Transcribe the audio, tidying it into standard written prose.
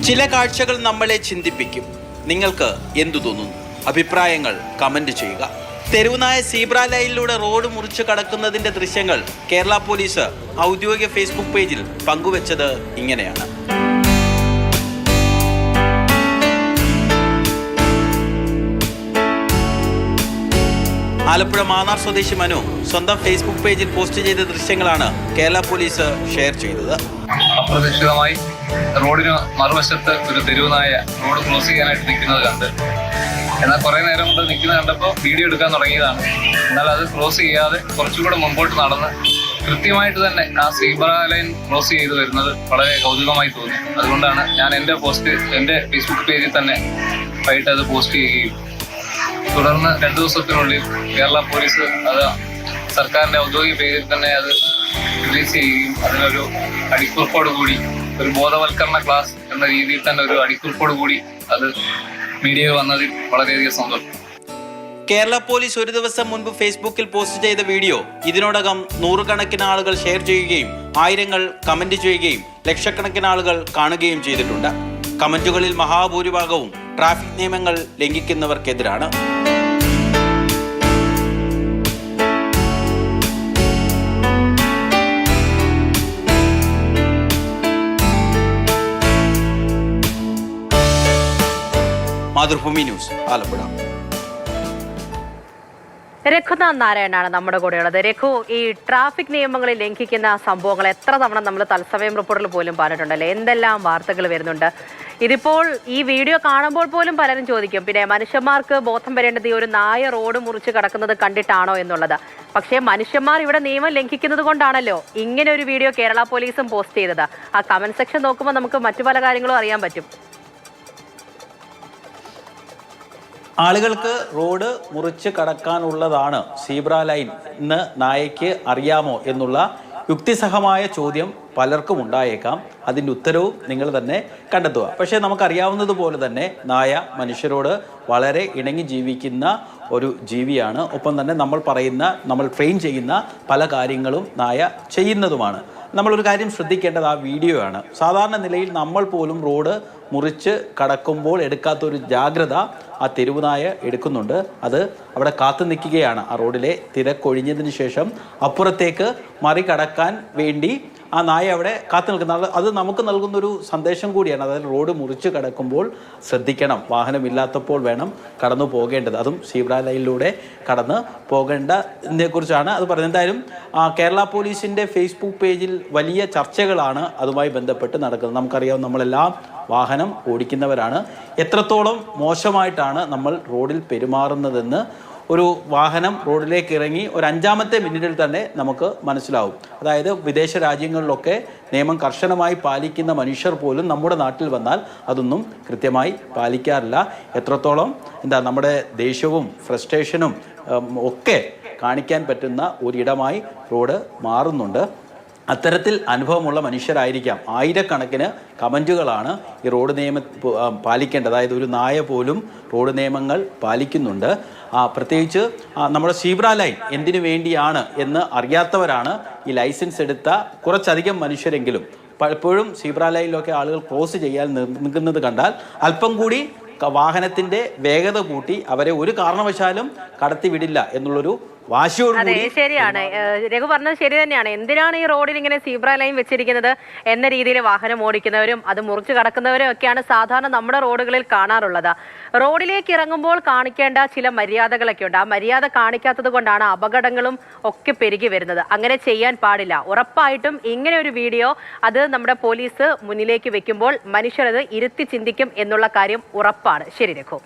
ചില കാഴ്ചകൾ നമ്മളെ ചിന്തിപ്പിക്കും. നിങ്ങൾക്ക് എന്തു തോന്നുന്നു? അഭിപ്രായങ്ങൾ കമന്റ് ചെയ്യുക. തെരുവുനായ സീബ്ര ലൈനിലൂടെ റോഡ് മുറിച്ച് കടക്കുന്നതിന്റെ ദൃശ്യങ്ങൾ കേരള പോലീസ് ഔദ്യോഗിക ഫേസ്ബുക്ക് പേജിൽ പങ്കുവച്ചത് ഇങ്ങനെയാണ്. ആലപ്പുഴ മാന്നാർ സ്വദേശി മനു സ്വന്തം ഫേസ്ബുക്ക് പേജിൽ പോസ്റ്റ് ചെയ്ത ദൃശ്യങ്ങളാണ് കേരള പോലീസ് ഷെയർ ചെയ്തത്. അപ്രതീക്ഷിതമായി റോഡിന് മറുവശത്ത് ഒരു തെരുവുനായ റോഡ് ക്രോസ് ചെയ്യാനായിട്ട് നിൽക്കുന്നത് കണ്ട്, എന്നാൽ കുറെ നേരം കൊണ്ട് നിൽക്കുന്നത് കണ്ടപ്പോൾ വീഡിയോ എടുക്കാൻ തുടങ്ങിയതാണ്. എന്നാൽ അത് ക്രോസ് ചെയ്യാതെ കുറച്ചുകൂടെ മുമ്പോട്ട് നടന്ന് കൃത്യമായിട്ട് തന്നെ ആ സീബ്ര ലൈൻ ക്രോസ് ചെയ്ത് വരുന്നത് വളരെ കൗതുകമായി തോന്നി. അതുകൊണ്ടാണ് ഞാൻ എൻ്റെ ഫേസ്ബുക്ക് പേജിൽ തന്നെ ആയിട്ട് അത് പോസ്റ്റ് ചെയ്യുകയും തുടർന്ന് 2 ദിവസത്തിനുള്ളിൽ കേരള പോലീസ് അത് സർക്കാരിന്റെ ഔദ്യോഗിക പേജിൽ തന്നെ അത് റിലീസ് ചെയ്യുകയും അതിനൊരു അടിക്കുറിപ്പോട് കൂടി ഒരു ബോധവൽക്കരണ ക്ലാസ് എന്ന രീതിയിൽ തന്നെ ഒരു അടിക്കുറിപ്പോട് കൂടി അത് മീഡിയ വന്നതിൽ വളരെയധികം സന്തോഷം. കേരള പോലീസ് ഒരു ദിവസം മുൻപ് ഫേസ്ബുക്കിൽ പോസ്റ്റ് ചെയ്ത വീഡിയോ ഇതിനോടകം നൂറുകണക്കിന് ആളുകൾ ഷെയർ ചെയ്യുകയും ആയിരങ്ങൾ കമന്റ് ചെയ്യുകയും ലക്ഷക്കണക്കിന് ആളുകൾ കാണുകയും ചെയ്തിട്ടുണ്ട്. കമന്റുകളിൽ മഹാഭൂരിഭാഗവും ട്രാഫിക് നിയമങ്ങൾ ലംഘിക്കുന്നവർക്കെതിരാണ്. മാതൃഭൂമി ന്യൂസ്, ആലപ്പുഴ. രഘുനാഥ് നാരായണനാണ് നമ്മുടെ കൂടെയുള്ളത്. രഘു, ഈ ട്രാഫിക് നിയമങ്ങളിൽ ലംഘിക്കുന്ന സംഭവങ്ങൾ എത്ര തവണ നമ്മൾ തത്സമയം റിപ്പോർട്ടിൽ പോലും പറഞ്ഞിട്ടുണ്ടല്ലേ? എന്തെല്ലാം വാർത്തകൾ വരുന്നുണ്ട്. ഇതിപ്പോൾ ഈ വീഡിയോ കാണുമ്പോൾ പോലും പലരും ചോദിക്കും, പിന്നെ മനുഷ്യന്മാർക്ക് ബോധം വരേണ്ടത് ഈ ഒരു നായ റോഡ് മുറിച്ച് കടക്കുന്നത് കണ്ടിട്ടാണോ എന്നുള്ളത്. പക്ഷേ മനുഷ്യന്മാർ ഇവിടെ നിയമം ലംഘിക്കുന്നത് കൊണ്ടാണല്ലോ ഇങ്ങനെ ഒരു വീഡിയോ കേരള പോലീസും പോസ്റ്റ് ചെയ്തത്. ആ കമന്റ് സെക്ഷൻ നോക്കുമ്പോൾ നമുക്ക് മറ്റു പല കാര്യങ്ങളും അറിയാൻ പറ്റും. ആളുകൾക്ക് റോഡ് മുറിച്ച് കടക്കാനുള്ളതാണ് സീബ്ര ലൈൻ എന്ന് നായയ്ക്ക് അറിയാമോ എന്നുള്ള യുക്തിസഹമായ ചോദ്യം പലർക്കും ഉണ്ടായേക്കാം. അതിൻ്റെ ഉത്തരവും നിങ്ങൾ തന്നെ കണ്ടെത്തുക. പക്ഷേ നമുക്കറിയാവുന്നതുപോലെ തന്നെ നായ മനുഷ്യരോട് വളരെ ഇണങ്ങി ജീവിക്കുന്ന ഒരു ജീവിയാണ്. ഒപ്പം തന്നെ നമ്മൾ ട്രെയിൻ ചെയ്യുന്ന പല കാര്യങ്ങളും നായ ചെയ്യുന്നതുമാണ്. നമ്മളൊരു കാര്യം ശ്രദ്ധിക്കേണ്ടത് ആ വീഡിയോ ആണ്. സാധാരണ നിലയിൽ നമ്മൾ പോലും റോഡ് മുറിച്ച് കടക്കുമ്പോൾ എടുക്കാത്തൊരു ജാഗ്രത ആ തെരുവുനായ എടുക്കുന്നുണ്ട്. അത് അവിടെ കാത്തു നിൽക്കുകയാണ്. ആ റോഡിലെ തിരക്കൊഴിഞ്ഞതിന് ശേഷം അപ്പുറത്തേക്ക് മറികടക്കാൻ വേണ്ടി ആ നായ അവിടെ കാത്തു നിൽക്കുന്ന അത് നമുക്ക് നൽകുന്നൊരു സന്ദേശം കൂടിയാണ്. അതായത് റോഡ് മുറിച്ച് കടക്കുമ്പോൾ ശ്രദ്ധിക്കണം, വാഹനമില്ലാത്തപ്പോൾ വേണം കടന്നു പോകേണ്ടത്. അതും സീബ്ര ലൈനിലൂടെ കടന്ന് പോകേണ്ടതിനെ കുറിച്ചാണ് അത് പറയുന്നത്. എന്തായാലും കേരള പോലീസിൻ്റെ ഫേസ്ബുക്ക് പേജിൽ വലിയ ചർച്ചകളാണ് അതുമായി ബന്ധപ്പെട്ട് നടക്കുന്നത്. നമുക്കറിയാം, നമ്മളെല്ലാം വാഹനം ഓടിക്കുന്നവരാണ്. എത്രത്തോളം മോശമായിട്ടാണ് നമ്മൾ റോഡിൽ പെരുമാറുന്നതെന്ന് ഒരു വാഹനം റോഡിലേക്ക് ഇറങ്ങി ഒരു 5-ാമത്തെ മിനിറ്റിൽ തന്നെ നമുക്ക് മനസ്സിലാവും. അതായത് വിദേശ രാജ്യങ്ങളിലൊക്കെ നിയമം കർശനമായി പാലിക്കുന്ന മനുഷ്യർ പോലും നമ്മുടെ നാട്ടിൽ വന്നാൽ അതൊന്നും കൃത്യമായി പാലിക്കാറില്ല. എത്രത്തോളം നമ്മുടെ ദേഷ്യവും ഫ്രസ്ട്രേഷനും ഒക്കെ കാണിക്കാൻ പറ്റുന്ന ഒരിടമായി റോഡ് മാറുന്നുണ്ട്. അത്തരത്തിൽ അനുഭവമുള്ള മനുഷ്യരായിരിക്കാം. ആയിരക്കണക്കിന് കമൻറ്റുകളാണ് ഈ റോഡ് നിയമം പാലിക്കേണ്ടത്. അതായത് ഒരു നായ പോലും റോഡ് നിയമങ്ങൾ പാലിക്കുന്നുണ്ട്. പ്രത്യേകിച്ച് നമ്മുടെ സീബ്ര ലൈൻ എന്തിനു വേണ്ടിയാണ് എന്ന് അറിയാത്തവരാണ് ഈ ലൈസൻസ് എടുത്ത കുറച്ചധികം മനുഷ്യരെങ്കിലും. പലപ്പോഴും സീബ്ര ലൈനിലൊക്കെ ആളുകൾ ക്രോസ് ചെയ്യാൻ നിൽക്കുന്നത് കണ്ടാൽ അല്പം കൂടി വാഹനത്തിൻ്റെ വേഗത കൂട്ടി അവരെ ഒരു കാരണവശാലും കടത്തിവിടില്ല എന്നുള്ളൊരു അതെ, ശരിയാണ്. രഘു പറഞ്ഞത് ശരി തന്നെയാണ്. എന്തിനാണ് ഈ റോഡിൽ ഇങ്ങനെ സീബ്ര ലൈൻ വെച്ചിരിക്കുന്നത് എന്ന രീതിയിൽ വാഹനം ഓടിക്കുന്നവരും അത് മുറിച്ച് കടക്കുന്നവരും ഒക്കെയാണ് സാധാരണ നമ്മുടെ റോഡുകളിൽ കാണാറുള്ളത്. റോഡിലേക്ക് ഇറങ്ങുമ്പോൾ കാണിക്കേണ്ട ചില മര്യാദകളൊക്കെ ഉണ്ട്. ആ മര്യാദ കാണിക്കാത്തത് കൊണ്ടാണ് അപകടങ്ങളും ഒക്കെ പെരുകി വരുന്നത്. അങ്ങനെ ചെയ്യാൻ പാടില്ല. ഉറപ്പായിട്ടും ഇങ്ങനെ ഒരു വീഡിയോ അത് നമ്മുടെ പോലീസ് മുന്നിലേക്ക് വെക്കുമ്പോൾ മനുഷ്യരത് ഇരുത്തി ചിന്തിക്കും എന്നുള്ള കാര്യം ഉറപ്പാണ്. ശരി രഘു.